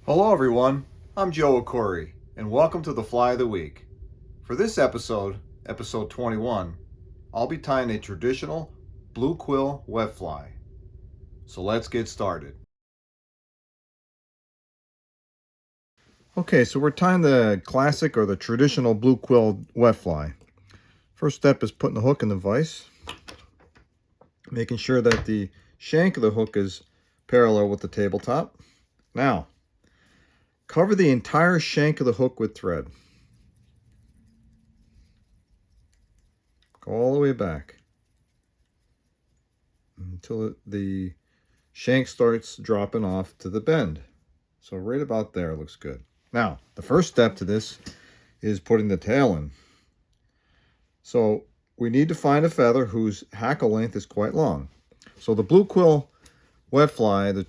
Hello everyone, I'm Joe Ackourey, and welcome to the Fly of the Week. For this episode, episode 21, I'll be tying a traditional blue quill web fly. So let's get started. Okay, so we're tying the classic or the traditional blue quill web fly. First step is putting the hook in the vise, making sure that the shank of the hook is parallel with the tabletop. Now, cover the entire shank of the hook with thread. Go all the way back until the shank starts dropping off to the bend. So right about there looks good. Now, the first step to this is putting the tail in. So we need to find a feather whose hackle length is quite long. So the blue quill web fly, the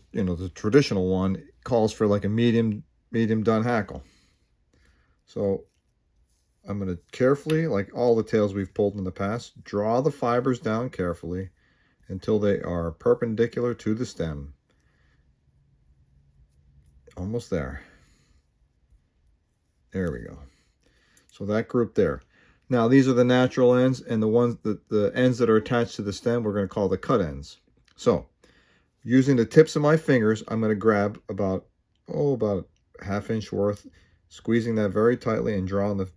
traditional one, calls for like a medium done hackle. So I'm going to carefully, like all the tails we've pulled in the past, draw the fibers down carefully until they are perpendicular to the stem. Almost there. There we go. So that group there. Now these are the natural ends, and the ones the ends that are attached to the stem we're going to call the cut ends. So using the tips of my fingers, I'm going to grab about a ½ inch worth, squeezing that very tightly and drawing the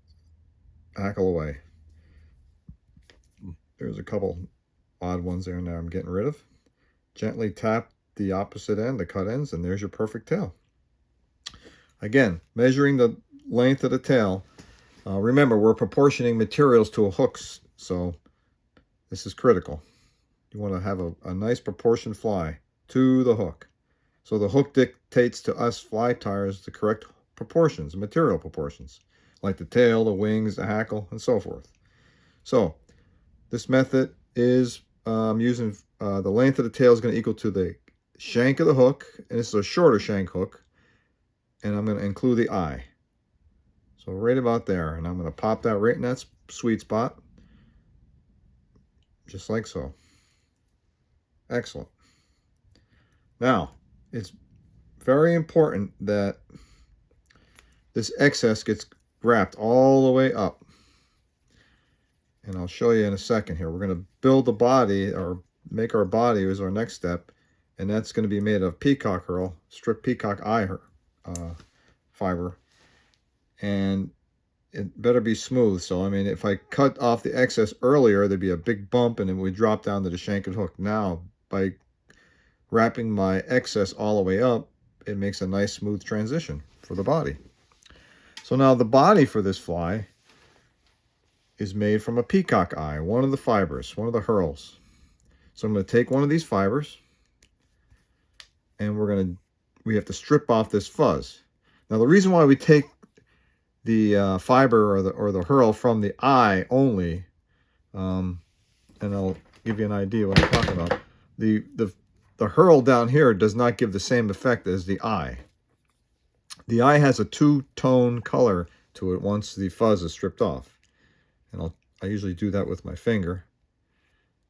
hackle away. There's a couple odd ones there now I'm getting rid of. Gently tap the opposite end, the cut ends, and there's your perfect tail. Again, measuring the length of the tail. Remember, we're proportioning materials to a hook, so this is critical. You want to have a nice proportioned fly to the hook. So the hook dictates to us fly tyers the correct proportions, material proportions, like the tail, the wings, the hackle, and so forth. So this method is using the length of the tail is going to equal to the shank of the hook, and this is a shorter shank hook, and I'm going to include the eye. So right about there, and I'm going to pop that right in that sweet spot, just like so. Excellent. Now, it's very important that this excess gets wrapped all the way up. And I'll show you in a second here. We're going to build the body, or make our body as our next step, and that's going to be made of peacock herl, stripped peacock eye fiber. And it better be smooth. So I mean, if I cut off the excess earlier, there'd be a big bump and then we drop down to the shank and hook. Now, by wrapping my excess all the way up, it makes a nice smooth transition for the body. So now the body for this fly is made from a peacock eye, one of the fibers, one of the herls. So I'm going to take one of these fibers, and we have to strip off this fuzz. Now the reason why we take the fiber or the herl from the eye only, and I'll give you an idea what I'm talking about. The herl down here does not give the same effect as the eye. The eye has a two-tone color to it once the fuzz is stripped off, and I usually do that with my finger.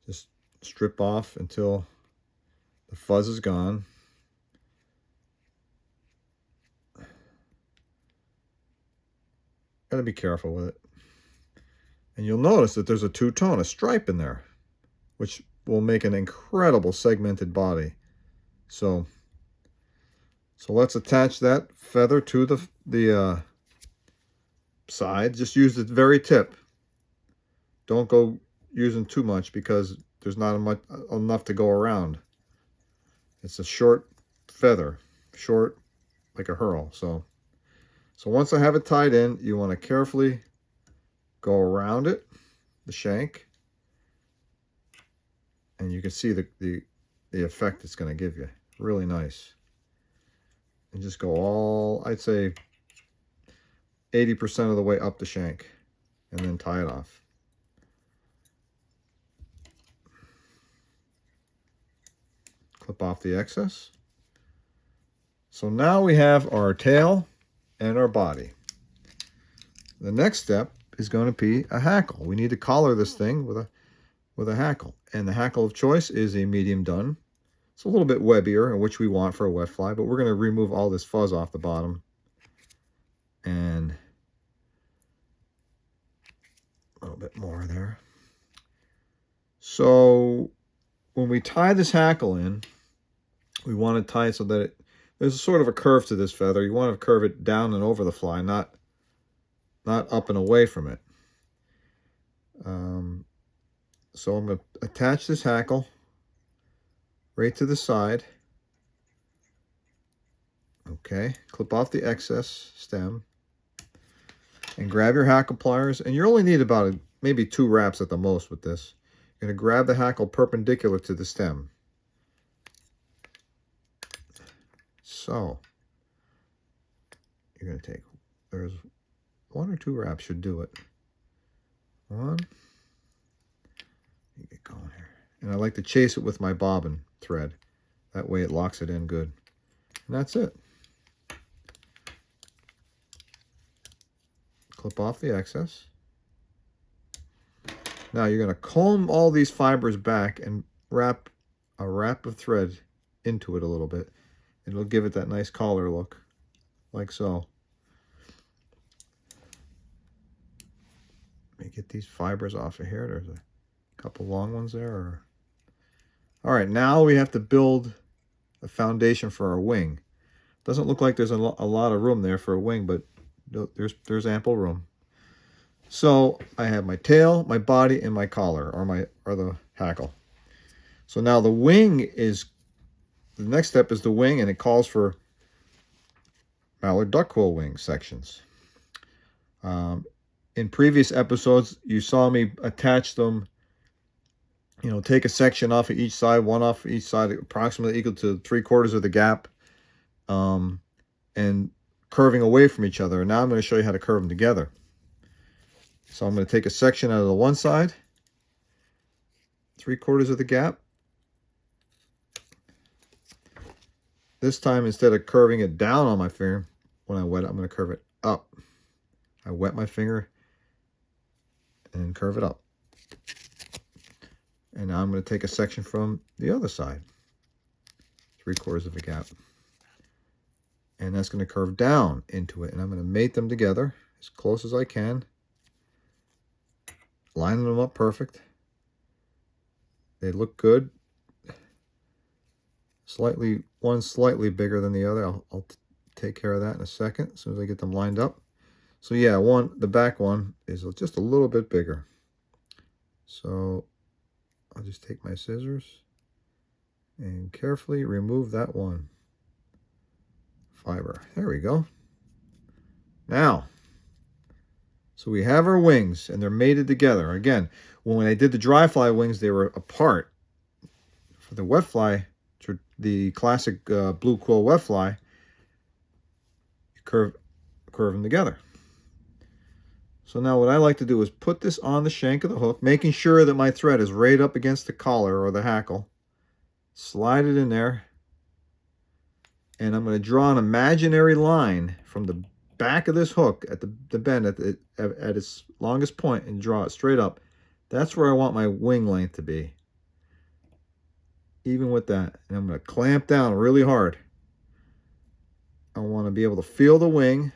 Just strip off until the fuzz is gone. Got to be careful with it. And you'll notice that there's a two-tone, a stripe in there, which will make an incredible segmented body. So let's attach that feather to the side. Just use the very tip. Don't go using too much because there's not enough to go around. It's a short feather, short like a herl. So once I have it tied in, you want to carefully go around it, the shank, and you can see the effect it's going to give you. Really nice. And just go all, I'd say 80% of the way up the shank, and then tie it off. Clip off the excess. So now we have our tail and our body. The next step is going to be a hackle. We need to collar this thing with a hackle, and the hackle of choice is a medium done. It's a little bit webbier, which we want for a wet fly, but we're going to remove all this fuzz off the bottom. And a little bit more there. So when we tie this hackle in, we want to tie it so that there's a sort of a curve to this feather. You want to curve it down and over the fly, not up and away from it. So I'm going to attach this hackle right to the side. Okay, clip off the excess stem and grab your hackle pliers. And you only need about maybe 2 wraps at the most with this. You're going to grab the hackle perpendicular to the stem. So you're going to take, there's 1 or 2 wraps should do it. 1. You get going here. And I like to chase it with my bobbin thread. That way it locks it in good. And that's it. Clip off the excess. Now you're going to comb all these fibers back and wrap a wrap of thread into it a little bit. It'll give it that nice collar look, like so. Let me get these fibers off of here. There's a couple long ones there. All right, now we have to build a foundation for our wing. Doesn't look like there's a lot of room there for a wing, but there's ample room. So I have my tail, my body, and my collar, or the hackle. So now the wing is, the next step is the wing, and it calls for Mallard Duck Quill wing sections. In previous episodes, you saw me attach them, you know, take a section off of each side, one off of each side, approximately equal to 3/4 of the gap, and curving away from each other. And now I'm going to show you how to curve them together. So I'm going to take a section out of the one side, 3/4 of the gap. This time, instead of curving it down on my finger, when I wet it, I'm going to curve it up. I wet my finger and curve it up. And now I'm going to take a section from the other side, 3/4 of the gap. And that's going to curve down into it. And I'm going to mate them together as close as I can. Lining them up perfect. They look good. One slightly bigger than the other. I'll take care of that in a second as soon as I get them lined up. So yeah, the back one is just a little bit bigger. So I'll just take my scissors and carefully remove that one fiber. There we go. Now, so we have our wings, and they're mated together. Again, when I did the dry fly wings, they were apart. For the wet fly, the classic blue quill wet fly, you curve them together. So now what I like to do is put this on the shank of the hook, making sure that my thread is right up against the collar or the hackle. Slide it in there. And I'm going to draw an imaginary line from the back of this hook at the bend at its longest point and draw it straight up. That's where I want my wing length to be. Even with that. And I'm going to clamp down really hard. I want to be able to feel the wing.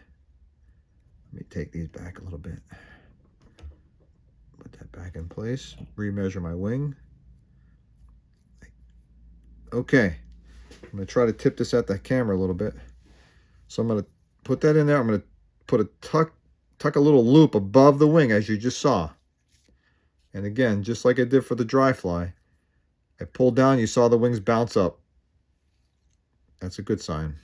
Let me take these back a little bit. Put that back in place. Remeasure my wing. Okay. I'm going to try to tip this at the camera a little bit. So I'm going to put that in there. I'm going to put a tuck a little loop above the wing, as you just saw. And again, just like I did for the dry fly, I pulled down, you saw the wings bounce up. That's a good sign.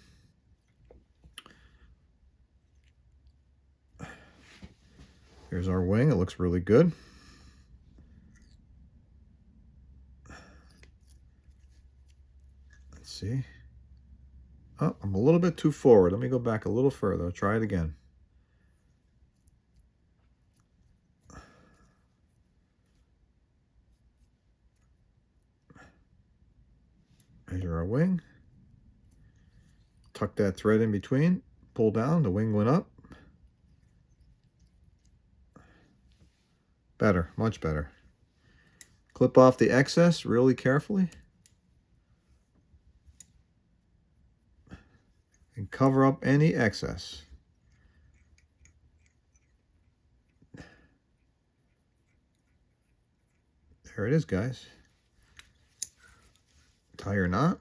Here's our wing. It looks really good. Let's see. Oh, I'm a little bit too forward. Let me go back a little further. I'll try it again. Measure our wing. Tuck that thread in between. Pull down. The wing went up. Better. Much better. Clip off the excess really carefully. and cover up any excess. There it is, guys. Tie your knot.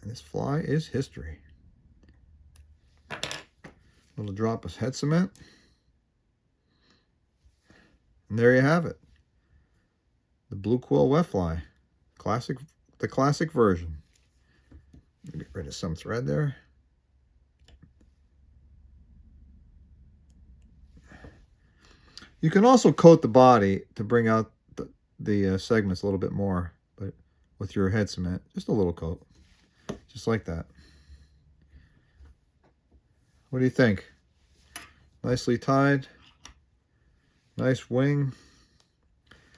And this fly is history. Little drop of head cement. And there you have it. The blue quill wet fly. The classic version. Get rid of some thread there. You can also coat the body to bring out the segments a little bit more, but with your head cement, just a little coat, just like that. What do you think? Nicely tied, nice wing.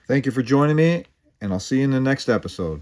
Thank you for joining me, and I'll see you in the next episode.